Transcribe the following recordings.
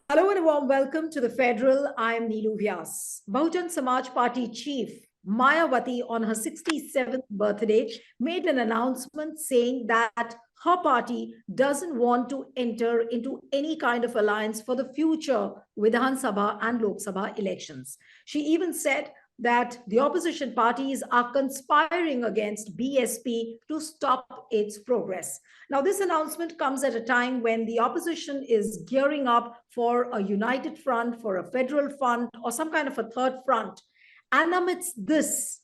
Hello and a warm welcome to the Federal. I am Neelu Vyas. Bahujan Samaj Party chief Mayawati on her 67th birthday made an announcement saying that her party doesn't want to enter into any kind of alliance for the future Vidhan Sabha and Lok Sabha elections. She even said that the opposition parties are conspiring against BSP to stop its progress. Now, this announcement comes at a time when the opposition is gearing up for a united front, for a federal front, or some kind of a third front. And amidst this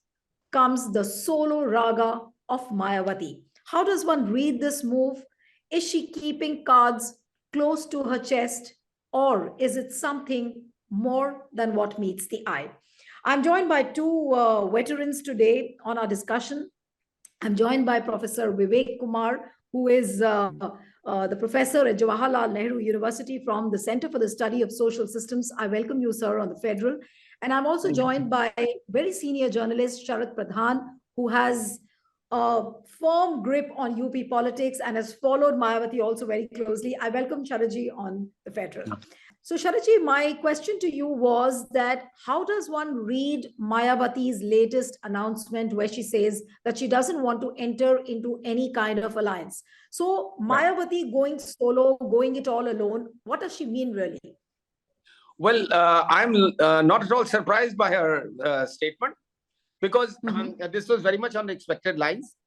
comes the solo raga of Mayawati. How does one read this move? Is she keeping cards close to her chest, or is it something more than what meets the eye? I'm joined by two veterans today on our discussion. I'm joined by Professor Vivek Kumar, who is the professor at Jawaharlal Nehru University from the Center for the Study of Social Systems. I welcome you, sir, on the Federal. And I'm also joined by very senior journalist Sharat Pradhan, who has a firm grip on UP politics and has followed Mayawati also very closely. I welcome Sharatji on the Federal. So, Sharatji, my question to you was that how does one read Mayawati's latest announcement where she says that she doesn't want to enter into any kind of alliance? So, Mayawati going solo, going it all alone, what does she mean really? Well, I'm not at all surprised by her statement because this was very much on the expected lines.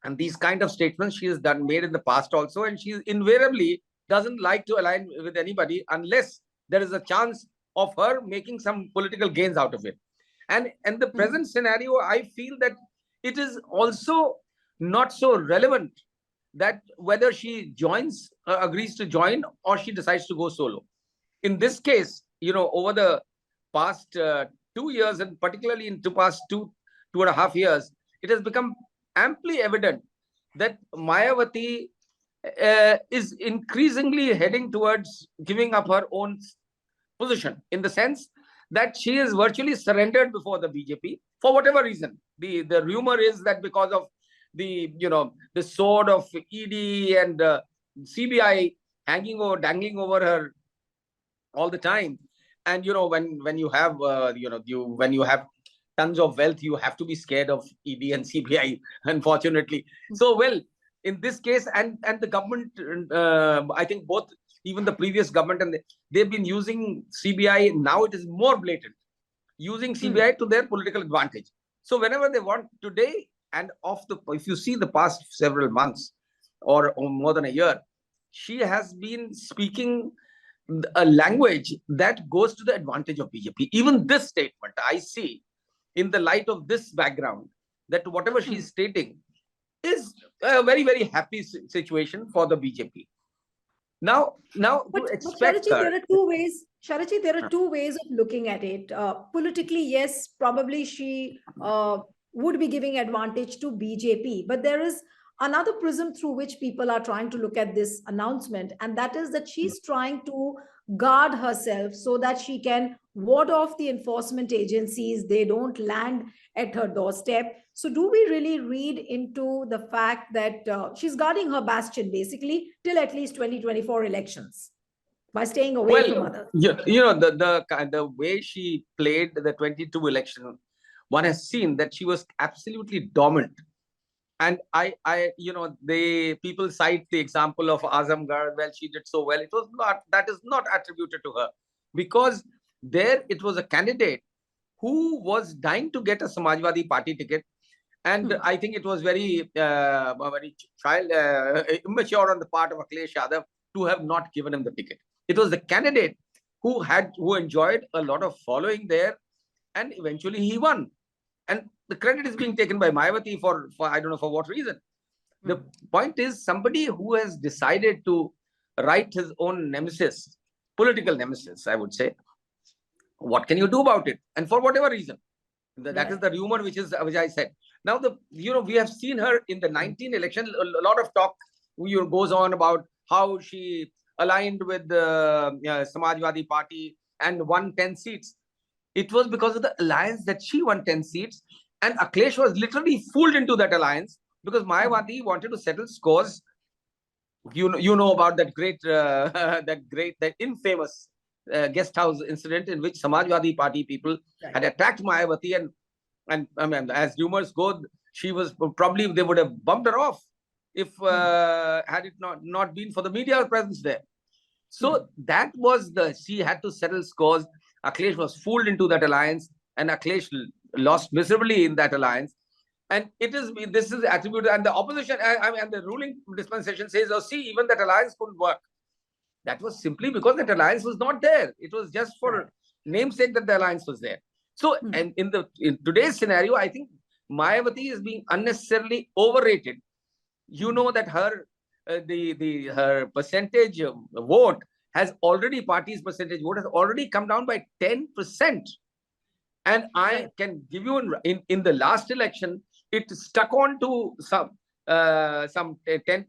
And these kind of statements she has made in the past also. And she invariably doesn't like to align with anybody unless there is a chance of her making some political gains out of it. And in the present scenario, I feel that it is also not so relevant that whether she joins, agrees to join, or she decides to go solo. In this case, over the past 2 years, and particularly in the past two and a half years, it has become amply evident that Mayawati is increasingly heading towards giving up her own position, in the sense that she is virtually surrendered before the BJP for whatever reason. The rumor is that because of the sword of ED and CBI dangling over her all the time, and when you have when you have tons of wealth, you have to be scared of ED and CBI, unfortunately. So, well, in this case, and the government, I think both, even the previous government, and they've been using CBI. Now it is more blatant, using CBI to their political advantage. So whenever they want today, and if you see the past several months or more than a year, she has been speaking a language that goes to the advantage of BJP. Even this statement, I see in the light of this background, that whatever she is stating is a very, very happy situation for the BJP. Now, but Sharatji, there are two ways. Sharatji, there are two ways of looking at it. Politically, yes, probably she would be giving advantage to BJP, but there is another prism through which people are trying to look at this announcement, and that is that she's trying to guard herself so that she can ward off the enforcement agencies. They don't land at her doorstep. So do we really read into the fact that she's guarding her bastion basically till at least 2024 elections by staying away from others? The way she played the 22 election, one has seen that she was absolutely dominant. And people cite the example of Azamgarh. Well, she did so well. That is not attributed to her, because there it was a candidate who was dying to get a Samajwadi Party ticket. And I think it was very immature on the part of Akhilesh Yadav to have not given him the ticket. It was the candidate who enjoyed a lot of following there, and eventually he won. And the credit is being taken by Mayawati for I don't know for what reason. The point is, somebody who has decided to write his own nemesis, political nemesis, I would say, what can you do about it? And for whatever reason, that is the rumor which I said. Now, we have seen her in the 19 election. A lot of talk goes on about how she aligned with the Samajwadi Party and won 10 seats. It was because of the alliance that she won 10 seats. And Akhilesh was literally fooled into that alliance because Mayawati wanted to settle scores You know about that great, that infamous guest house incident in which Samajwadi Party people had attacked Mayawati, and I mean, as rumors go, she was probably, they would have bumped her off if had it not been for the media presence there. So that was she had to settle scores. Akhilesh was fooled into that alliance, and Akhilesh lost miserably in that alliance. And this is attributed, and the opposition, I mean, and the ruling dispensation says, oh, see, even that alliance couldn't work. That was simply because that alliance was not there. It was just for namesake that the alliance was there. So, and in today's scenario, I think Mayawati is being unnecessarily overrated. You know that her her percentage vote has already, party's percentage vote has already come down by 10%. And I can give you in the last election, it stuck on to some 10%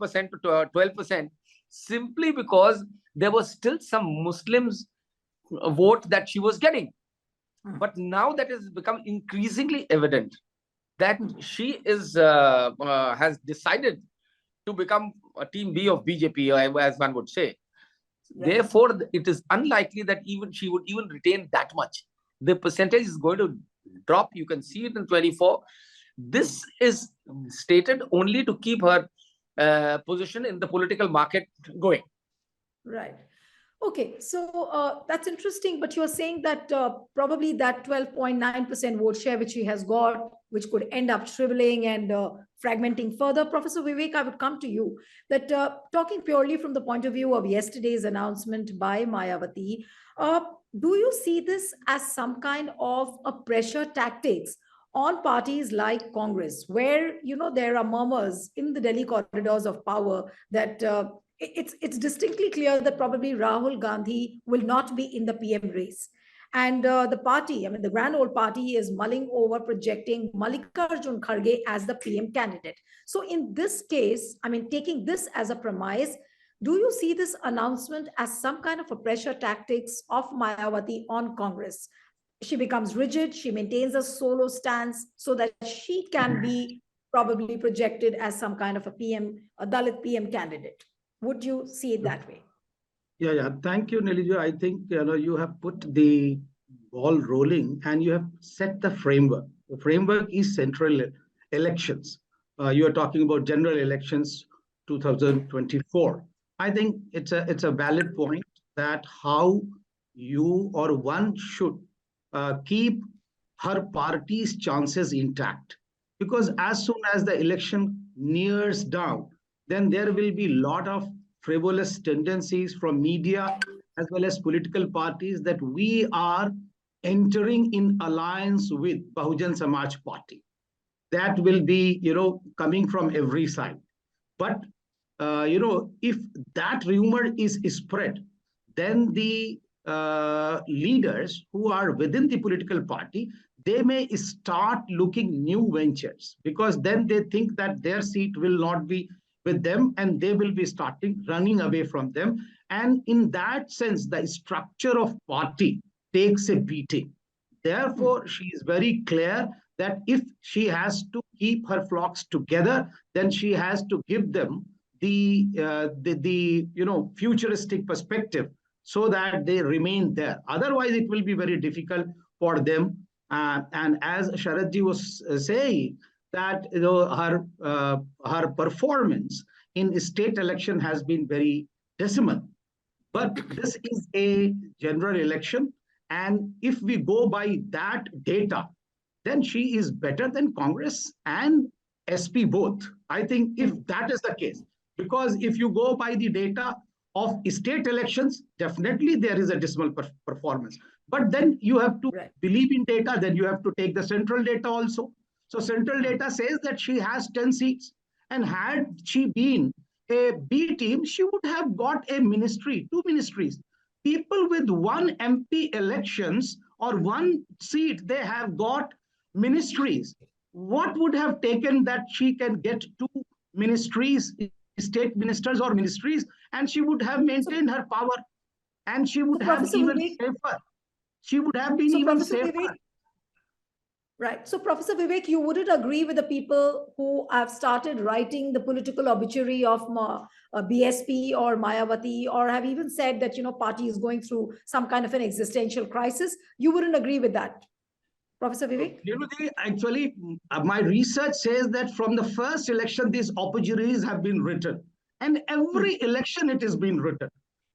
to 12%, simply because there was still some Muslims vote that she was getting. But now that has become increasingly evident that she has decided to become a team B of BJP, as one would say. Therefore, it is unlikely that even she would even retain that much. The percentage is going to drop. You can see it in 24. This is stated only to keep her position in the political market going. Right. Okay, so that's interesting, but you're saying that probably that 12.9% vote share which she has got, which could end up shriveling and fragmenting further. Professor Vivek, I would come to you, that talking purely from the point of view of yesterday's announcement by Mayawati, do you see this as some kind of a pressure tactics on parties like Congress, where, you know, there are murmurs in the Delhi corridors of power that it's distinctly clear that probably Rahul Gandhi will not be in the PM race. And the party, I mean, the grand old party is mulling over projecting Mallikarjun Kharge as the PM candidate. So in this case, I mean, taking this as a premise, do you see this announcement as some kind of a pressure tactics of Mayawati on Congress? She becomes rigid, she maintains a solo stance so that she can be probably projected as some kind of a Dalit PM candidate. Would you see it that way? Yeah. Thank you, Niliju. I think you have put the ball rolling and you have set the framework. The framework is central elections. You are talking about general elections 2024. I think it's a valid point that how you or one should keep her party's chances intact, because as soon as the election nears down, then there will be a lot of frivolous tendencies from media as well as political parties that we are entering in alliance with Bahujan Samaj Party. That will be, coming from every side. But, if that rumor is spread, then the leaders who are within the political party, they may start looking new ventures, because then they think that their seat will not be with them and they will be starting running away from them. And in that sense, the structure of party takes a beating. Therefore, she is very clear that if she has to keep her flocks together, then she has to give them the futuristic perspective so that they remain there. Otherwise, it will be very difficult for them. And as Sharadji was saying, that her performance in state election has been very decimal. But this is a general election, and if we go by that data, then she is better than Congress and SP both. I think if that is the case, because if you go by the data of state elections, definitely there is a dismal performance. But then you have to believe in data, then you have to take the central data also. So central data says that she has 10 seats. And had she been a B team, she would have got a ministry, 2 ministries. People with 1 MP elections or 1 seat, they have got ministries. What would have taken that she can get 2 ministries, state ministers or ministries, and she would have maintained her power, and she would have even safer. She would have been even safer. Right. So, Professor Vivek, you wouldn't agree with the people who have started writing the political obituary of BSP or Mayawati, or have even said that, party is going through some kind of an existential crisis. You wouldn't agree with that, Professor Vivek? Actually, my research says that from the first election, these obituaries have been written. And every election, it has been written.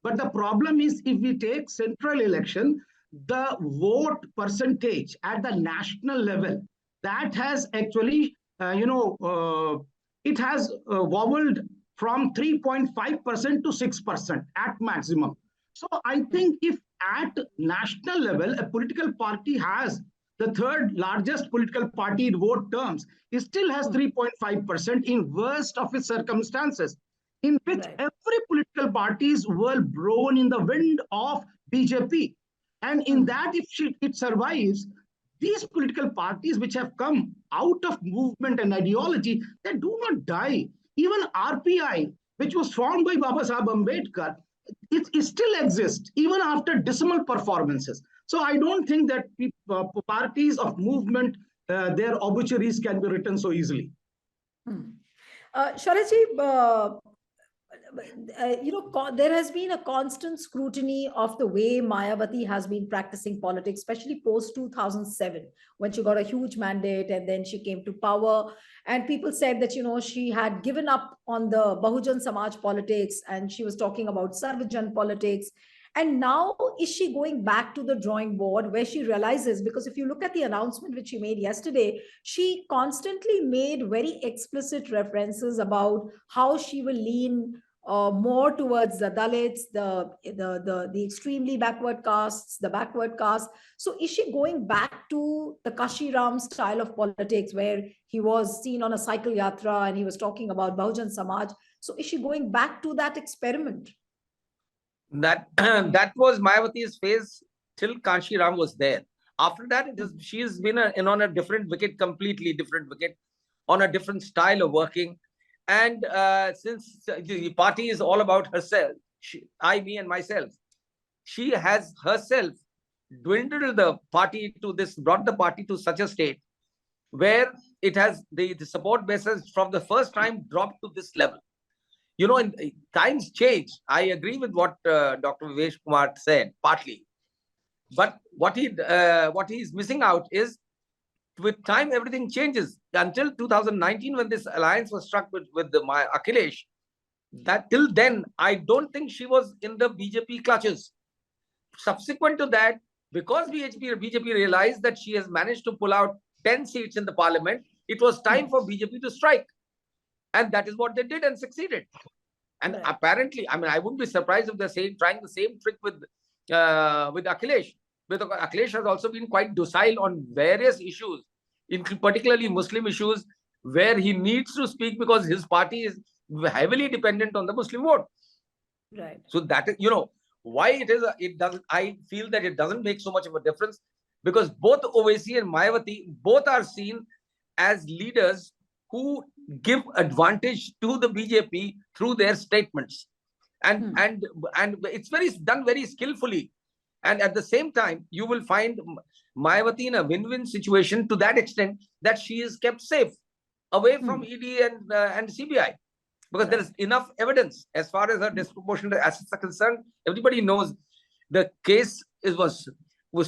But the problem is, if we take central election, the vote percentage at the national level, that has actually, it has wobbled from 3.5% to 6% at maximum. So I think if at national level, a political party has the third largest political party in vote terms, it still has 3.5% in worst of its circumstances, in which every political parties were blown in the wind of BJP. And in that, if it survives, these political parties which have come out of movement and ideology, they do not die. Even RPI, which was formed by Baba Sahib Ambedkar, it still exists even after dismal performances. So I don't think that parties of movement, their obituaries can be written so easily. Sharadji, there has been a constant scrutiny of the way Mayawati has been practicing politics, especially post 2007, when she got a huge mandate and then she came to power. And people said that, she had given up on the Bahujan Samaj politics and she was talking about Sarvajan politics. And now is she going back to the drawing board where she realizes, because if you look at the announcement which she made yesterday, she constantly made very explicit references about how she will lean more towards the Dalits, the extremely backward castes, the backward castes. So is she going back to the Kashiram style of politics where he was seen on a cycle yatra and he was talking about Bahujan Samaj? So is she going back to that experiment? That that was Mayawati's phase till Kanshi Ram was there. After that, she has been on a different wicket, completely different wicket, on a different style of working. And since the party is all about herself, me and myself, she has herself dwindled the party to this, brought the party to such a state where it has the support basis from the first time dropped to this level. In times change. I agree with what Dr. Vivesh Kumar said, partly. But what he's missing out is, with time, everything changes. Until 2019, when this alliance was struck with my Akhilesh, that till then, I don't think she was in the BJP clutches. Subsequent to that, because BJP realized that she has managed to pull out 10 seats in the parliament, it was time for BJP to strike. And that is what they did and succeeded. And apparently, I wouldn't be surprised if they're trying the same trick with Akhilesh. Because Akhilesh has also been quite docile on various issues, particularly Muslim issues, where he needs to speak because his party is heavily dependent on the Muslim vote. Right. So that is, why it doesn't. I feel that it doesn't make so much of a difference, because both Owaisi and Mayawati both are seen as leaders who give advantage to the BJP through their statements, and it's done very skillfully. And at the same time, you will find Mayawati in a win-win situation to that extent that she is kept safe away from ED and CBI, because there is enough evidence as far as her disproportionate assets are concerned. Everybody knows the case was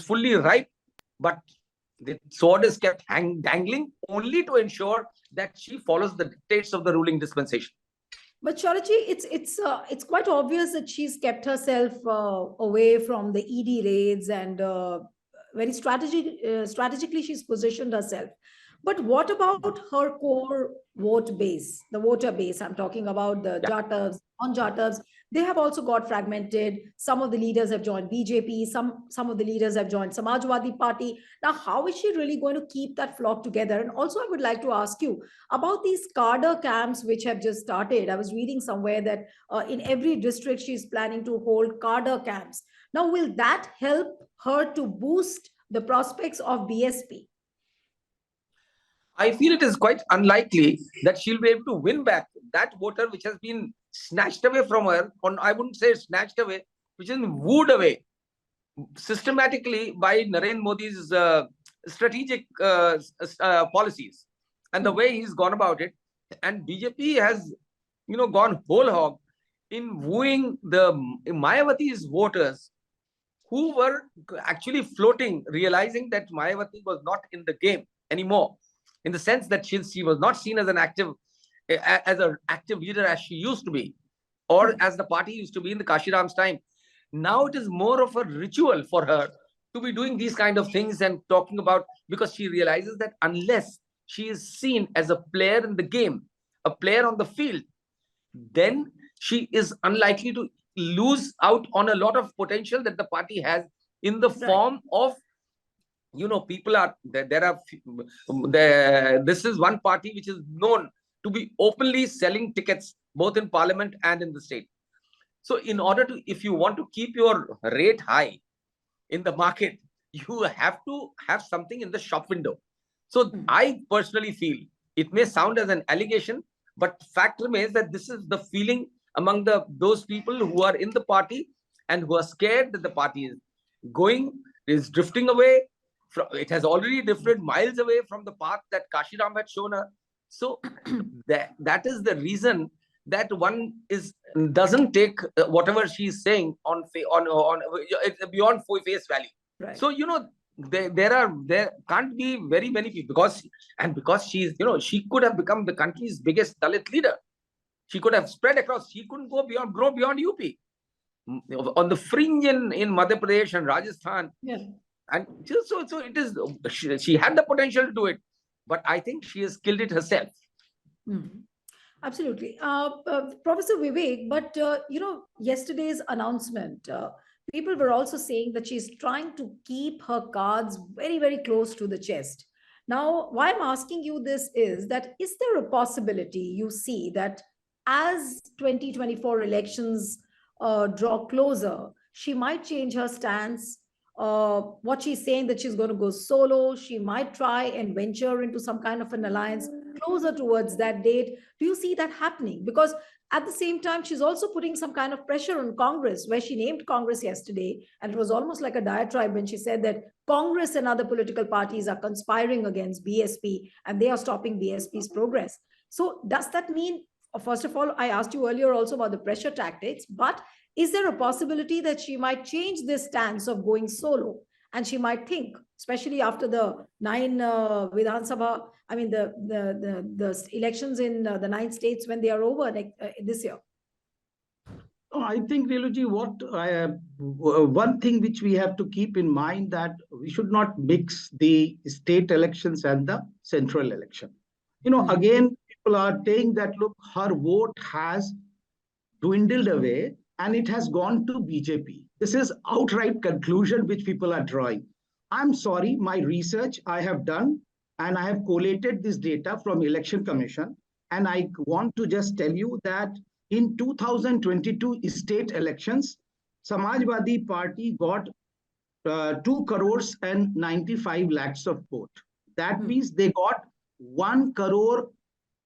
fully ripe, but the sword is kept dangling only to ensure that she follows the dictates of the ruling dispensation. But Sharadji, it's quite obvious that she's kept herself away from the ED raids and very strategically she's positioned herself. But what about her core vote base, the voter base? I'm talking about the Jatavs, non-Jatavs. They have also got fragmented. Some of the leaders have joined BJP. Some of the leaders have joined Samajwadi Party. Now, how is she really going to keep that flock together? And also, I would like to ask you about these cadre camps which have just started. I was reading somewhere that in every district, she's planning to hold cadre camps. Now, will that help her to boost the prospects of BSP? I feel it is quite unlikely that she'll be able to win back that voter which has been snatched away from her. I wouldn't say snatched away, which is wooed away systematically by Narendra Modi's strategic policies and the way he's gone about it. And BJP has, gone whole hog in wooing the Mayawati's voters who were actually floating, realizing that Mayawati was not in the game anymore, in the sense that she was not seen as an active leader as she used to be, or as the party used to be in the Kashiram's time. Now it is more of a ritual for her to be doing these kind of things and talking about, because she realizes that unless she is seen as a player in the game, a player on the field, then she is unlikely to lose out on a lot of potential that the party has in the form of, people are this is one party which is known to be openly selling tickets both in parliament and in the state. So in order to, if you want to keep your rate high in the market, you have to have something in the shop window. So I personally feel, it may sound as an allegation, but fact remains that this is the feeling among those people who are in the party and who are scared that the party is drifting away. It has already drifted miles away from the path that Kashiram had shown her. So that is the reason that one doesn't take whatever she's saying on beyond face value. Right. So there can't be very many people, because she's she could have become the country's biggest Dalit leader. She could have spread across. She couldn't grow beyond UP, on the fringe in Madhya Pradesh and Rajasthan. Yeah. And so it is. She had the potential to do it, but I think she has killed it herself. Absolutely, Professor Vivek. But yesterday's announcement, people were also saying that she's trying to keep her cards very, very close to the chest. Now, why I'm asking you this is that, is there a possibility you see that as 2024 elections draw closer, she might change her stance? What she's saying, that she's going to go solo, she might try and venture into some kind of an alliance closer towards that date. Do you see that happening? Because at the same time, she's also putting some kind of pressure on Congress, where she named Congress yesterday, and it was almost like a diatribe when she said that Congress and other political parties are conspiring against BSP and they are stopping BSP's progress. So does that mean, first of all, I asked you earlier also about the pressure tactics, but is there a possibility that she might change this stance of going solo, and she might think, especially after the 9 Vidhan Sabha, I mean the elections in the 9 states when they are over this year? I think, Niluji, one thing which we have to keep in mind, that we should not mix the state elections and the central election. Again, people are saying that, look, her vote has dwindled away and it has gone to BJP. This is outright conclusion which people are drawing. I'm sorry, my research I have done, and I have collated this data from Election Commission, and I want to just tell you that in 2022 state elections, Samajwadi Party got 2 crores and 95 lakhs of vote. That means they got 1 crore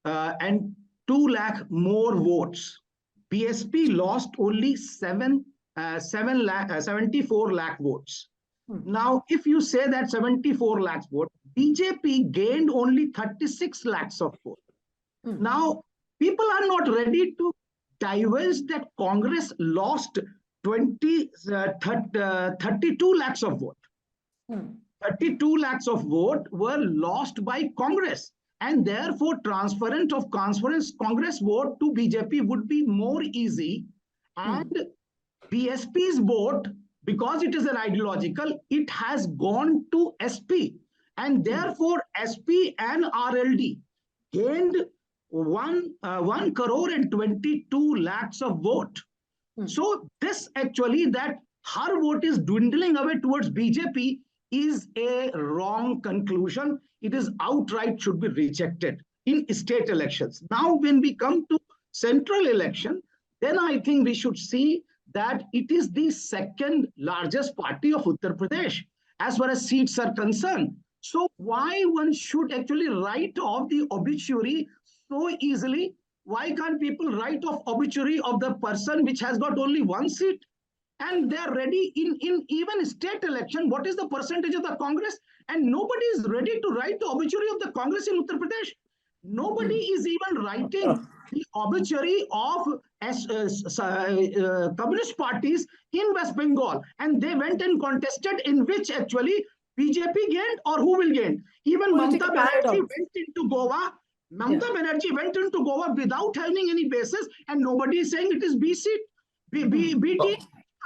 and 2 lakh more votes. BSP lost only 74 lakh votes. Now, if you say that 74 lakhs vote, BJP gained only 36 lakhs of vote. Now, people are not ready to divulge that Congress lost 32 lakhs of vote. 32 lakhs of vote were lost by Congress, and therefore transference of Congress vote to BJP would be more easy. And BSP's vote, because it is an ideological, it has gone to SP, and therefore SP and RLD gained 1 crore and 22 lakhs of vote. So this actually, that her vote is dwindling away towards BJP, is a wrong conclusion. It is outright should be rejected in state elections. Now, when we come to central election, then I think we should see that it is the second largest party of Uttar Pradesh as far as seats are concerned. So why one should actually write off the obituary so easily? Why can't people write off obituary of the person which has got only 1 seat? and they are ready in even state election. What is the percentage of the Congress? And nobody is ready to write the obituary of the Congress in Uttar Pradesh. Nobody is even writing the obituary of communist parties in West Bengal, and they went and contested, in which actually BJP gained, or who will gain? Even Mamata Banerjee went into Goa. Mamata Banerjee went into Goa without having any basis, and nobody is saying it is B seat, BT.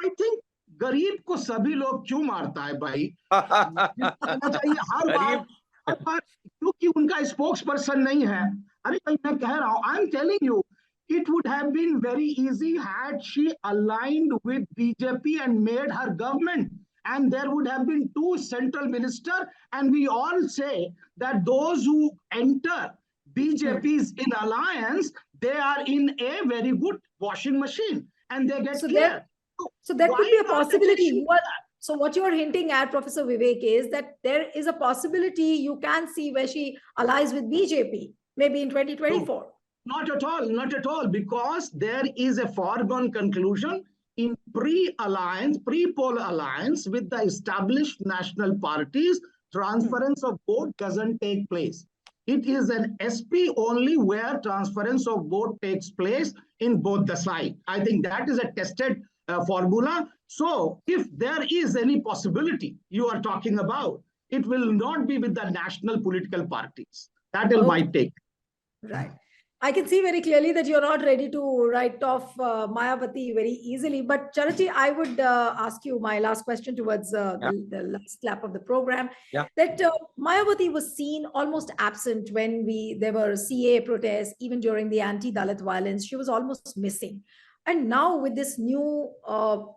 I think गरीब को सभी लोग क्यों मारता है भाई? कहना चाहिए हर बार क्योंकि उनका स्पोक्स पर्सन नहीं है. अरे भाई मैं कह रहा हूं, I am telling you, it would have been very easy had she aligned with BJP and made her government, and there would have been 2 central ministers, and we all say that those who enter BJP's in alliance, they are in a very good washing machine, and they get clear. So that could be a possibility. So what you are hinting at, Professor Vivek, is that there is a possibility you can see where she allies with BJP, maybe in 2024. No, not at all, not at all, because there is a foregone conclusion in pre-alliance, pre-poll alliance with the established national parties. Transference of vote doesn't take place. It is an SP only where transference of vote takes place in both the sides. I think that is a tested formula. So if there is any possibility you are talking about, it will not be with the national political parties. That is my take. Right. I can see very clearly that you're not ready to write off Mayawati very easily. But Charity, I would ask you my last question towards the last lap of the program. That Mayawati was seen almost absent when there were CA protests, even during the anti-Dalit violence. She was almost missing. And now with this new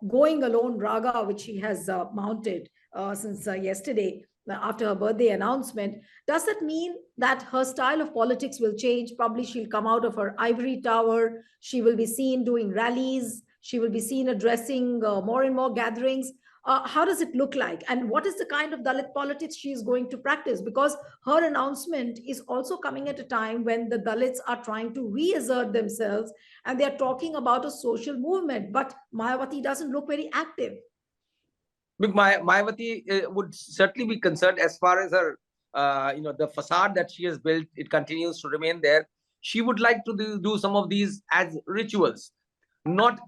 going alone raga, which she has mounted since yesterday, after her birthday announcement, does that mean that her style of politics will change? Probably she'll come out of her ivory tower. She will be seen doing rallies. She will be seen addressing more and more gatherings. How does it look like? And what is the kind of Dalit politics she is going to practice? Because her announcement is also coming at a time when the Dalits are trying to reassert themselves and they're talking about a social movement. But Mayawati doesn't look very active. Mayawati would certainly be concerned as far as her, the facade that she has built. It continues to remain there. She would like to do some of these as rituals. Not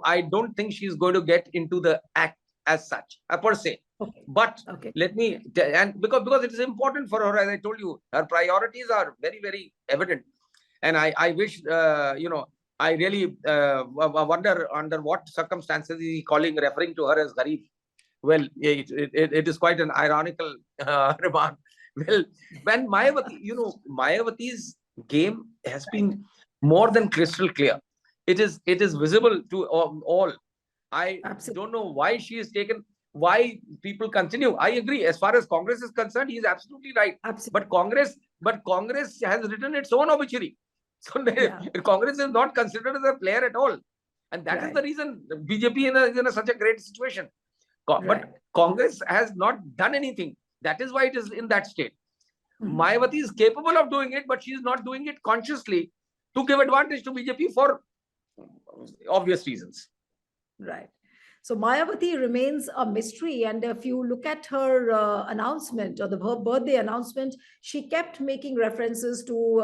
I don't think she's going to get into the act as such, per se. But let me, and because it is important for her, as I told you, her priorities are very, very evident. And I wish, I really wonder under what circumstances is he referring to her as Garib. Well, it is quite an ironical remark. Well, when Mayawati, Mayawati's game has been more than crystal clear. It is visible to all. I don't know why she is taken, why people continue. I agree. As far as Congress is concerned, he is absolutely right. But Congress has written its own obituary. So Congress is not considered as a player at all. And that is the reason BJP is in such a great situation. But Congress has not done anything. That is why it is in that state. Mayawati is capable of doing it, but she is not doing it consciously to give advantage to BJP for obvious reasons. Right. So Mayawati remains a mystery. And if you look at her announcement or her birthday announcement, she kept making references to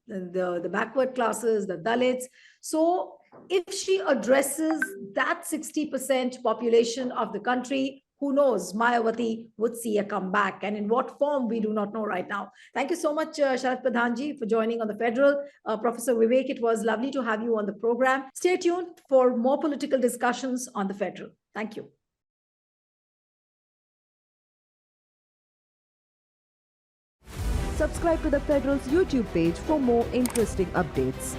the backward classes, the Dalits. So if she addresses that 60% population of the country, who knows, Mayawati would see a comeback. And in what form, we do not know right now. Thank you so much, Sharat Pradhanji, for joining on the Federal. Professor Vivek, it was lovely to have you on the program. Stay tuned for more political discussions on the Federal. Thank you. Subscribe to the Federal's YouTube page for more interesting updates.